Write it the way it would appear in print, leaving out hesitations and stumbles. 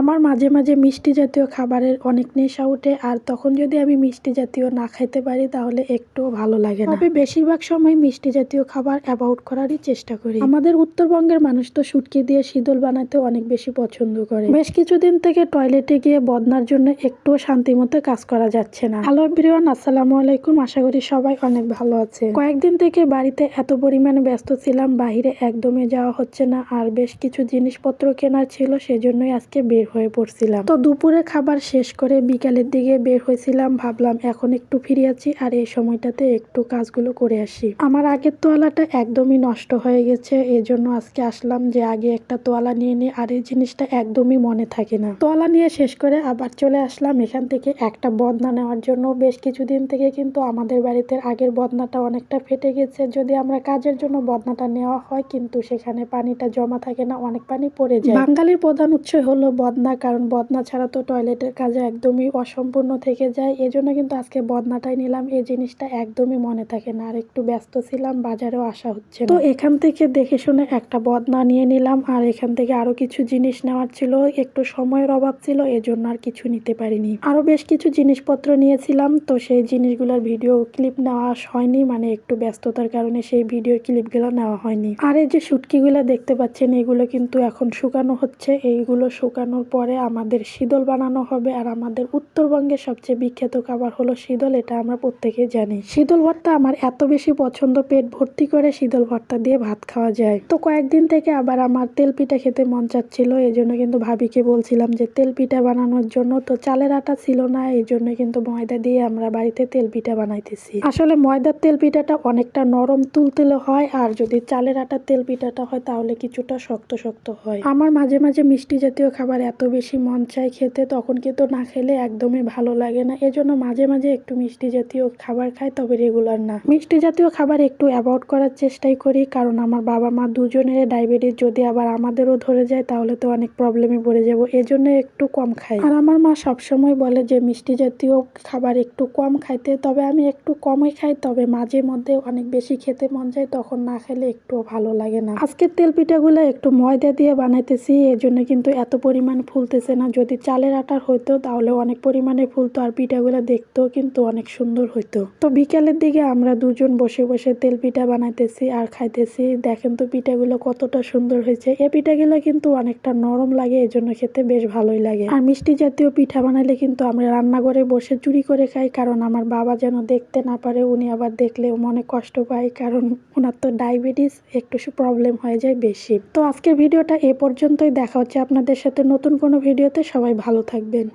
আমার মাঝে মাঝে মিষ্টি জাতীয় খাবারের অনেক নেশা উঠে, আর তখন যদি আমি মিষ্টি জাতীয় না খাইতে পারি তাহলে একটুও ভালো লাগে না। তবে বেশিরভাগ সময় মিষ্টি জাতীয় খাবার অ্যাভয়েড করারই চেষ্টা করি। আমাদের উত্তরবঙ্গের মানুষ তো শুটকি দিয়ে শীতল বানাতে অনেক বেশি পছন্দ করে। বেশ কিছুদিন থেকে টয়লেটে গিয়ে বদনার জন্য একটুও শান্তি মতো কাজ করা যাচ্ছে না। হ্যালো এভরিওয়ান, আসসালামু আলাইকুম। আশা করি সবাই অনেক ভালো আছে। কয়েকদিন থেকে বাড়িতে এত পরিমাণে ব্যস্ত ছিলাম, বাহিরে একদমই যাওয়া হচ্ছে না। আর বেশ কিছু জিনিসপত্র কেনার ছিল, সেজন্যই আজকে বের হয়ে পড়ছিলাম। তো দুপুরে খাবার শেষ করে বিকালের দিকে বের হয়েছিলাম। ভাবলাম এখন একটু ফ্রি আছি আর এই সময়টাতে একটু কাজগুলো করে আসি। আমার আগের তোয়ালাটা একদমই নষ্ট হয়ে গেছে, এই জন্য আজকে আসলাম যে আগে একটা তোয়ালা নিয়ে নিই। আর এই জিনিসটা একদমই মনে থাকে না। তোয়ালা নিয়ে শেষ করে আবার চলে আসলাম এখান থেকে একটা বদনা নেওয়ার জন্য। বেশ কিছুদিন থেকে কিন্তু আমাদের বাড়িতে আগের বদনাটা অনেকটা ফেটে গেছে। যদি আমরা কাজের জন্য বদনাটা নেওয়া হয়, কিন্তু সেখানে পানিটা জমা থাকে না, অনেক পানি পড়ে যায়। বাঙালির প্রধান উৎস হলো বদনা, কারণ বদনা ছাড়া তো টয়লেটের কাজে একদমই অসম্পূর্ণ থেকে যায়। এজন্য কিন্তু আজকে বদনাটাই নিলাম। এই জিনিসটা একদমই মনে থাকে না। আর একটু ব্যস্ত ছিলাম, বাজারেও আসা হচ্ছে না। তো এখান থেকে দেখে শুনে একটা বদনা নিয়ে নিলাম। আর এখান থেকে আরো কিছু জিনিস নেওয়ার ছিল, একটু সময়ের অভাব ছিল, এজন্য আর কিছু নিতে পারিনি। আরো বেশ কিছু জিনিসপত্র নিয়েছিলাম, তো সেই জিনিসগুলোর ভিডিও ক্লিপ নেওয়া হয়নি, মানে একটু ব্যস্ততার কারণে সেই ভিডিও ক্লিপগুলো নেওয়া হয়নি। আর এই যে শুটকিগুলো দেখতে পাচ্ছেন, এগুলো কিন্তু এখন শুকানো হচ্ছে। এইগুলো শুকানোর পরে আমাদের শীতল বানানো হবে। আর আমাদের উত্তরবঙ্গের সবচেয়ে বিখ্যাত খাবার হলো শীতল, এটা আমরা প্রত্যেকেই জানি। শীতল ভর্তা আমার এত বেশি পছন্দ, পেট ভর্তি করে শীতল ভর্তা দিয়ে ভাত খাওয়া যায়। তো কয়েকদিন থেকে আবার আমার তেল পিঠা খেতে মন চাচ্ছিল, এই জন্য কিন্তু ভাবিকে বলছিলাম যে তেল পিঠা বানানোর জন্য। তো চালের আটা ছিল না, এই জন্য কিন্তু ময়দা দিয়ে আমরা বাড়িতে তেল পিঠা বানাইতেছি। আসলে ময়দার তেল পিঠাটা অনেকটা নরম তুলতুলে হয়, আর যদি চালের আটার তেল পিঠাটা হয় তাহলে কিছুটা শক্ত শক্ত হয়। আমার মাঝে মাঝে মিষ্টি জাতীয় খাবার এত বেশি মন চায় খেতে, তখন কিন্তু না খেলে একদমই ভালো লাগে না। এজন্য মাঝে মাঝে একটু মিষ্টি জাতীয় খাবার খাই, তবে রেগুলার না। মিষ্টি জাতীয় খাবার একটু অ্যাভয়েড করার চেষ্টাই করি, কারণ আমার বাবা মা দুজনের ডায়াবেটিস, যদি আবার আমাদেরও ধরে যায় তাহলে তো অনেক প্রবলেমে পড়ে যাব। এজন্য একটু কম খাই। আর আমার মা সবসময় বলে যে মিষ্টি জাতীয় খাবার একটু কম খাইতে, তবে আমি একটু কমই খাই। তবে মাঝে মধ্যে অনেক বেশি খেতে মন যায়, তখন না খেলে একটু ভালো লাগে না। আজকের তেল পিঠাগুলো একটু ময়দা দিয়ে বানাইতেছি, এজন্য কিন্তু এত পরিমাণ ফুলতেছে না। যদি চালের আটার হইতো তাহলে অনেক পরিমাণে ফুলতো, আর পিঠাগুলো দেখতেও কিন্তু অনেক সুন্দর হইতো। তো বিকালের দিকে আমরা দুজন বসে বসে তেল পিঠা বানাইতেছি আর খাইতেছি। দেখেন তো পিঠাগুলো কতটা সুন্দর হয়েছে। এই পিঠাগুলো কিন্তু অনেকটা নরম লাগে, এজন্য খেতে বেশ ভালোই লাগে। আর মিষ্টি জাতীয় পিঠা বানাইলে কিন্তু আমরা রান্নাঘরে বসে চুরি করে খাই, কারণ আমার বাবা যেন দেখতে না পারে। উনি আবার দেখলে মনে কষ্ট পায়, কারণ ওনার তো ডায়াবেটিস, একটু প্রবলেম হয়ে যায় বেশি। তো আজকের ভিডিওটা এ পর্যন্তই। দেখা হচ্ছে আপনাদের সাথে নতুন কোনো ভিডিওতে। সবাই ভালো থাকবেন।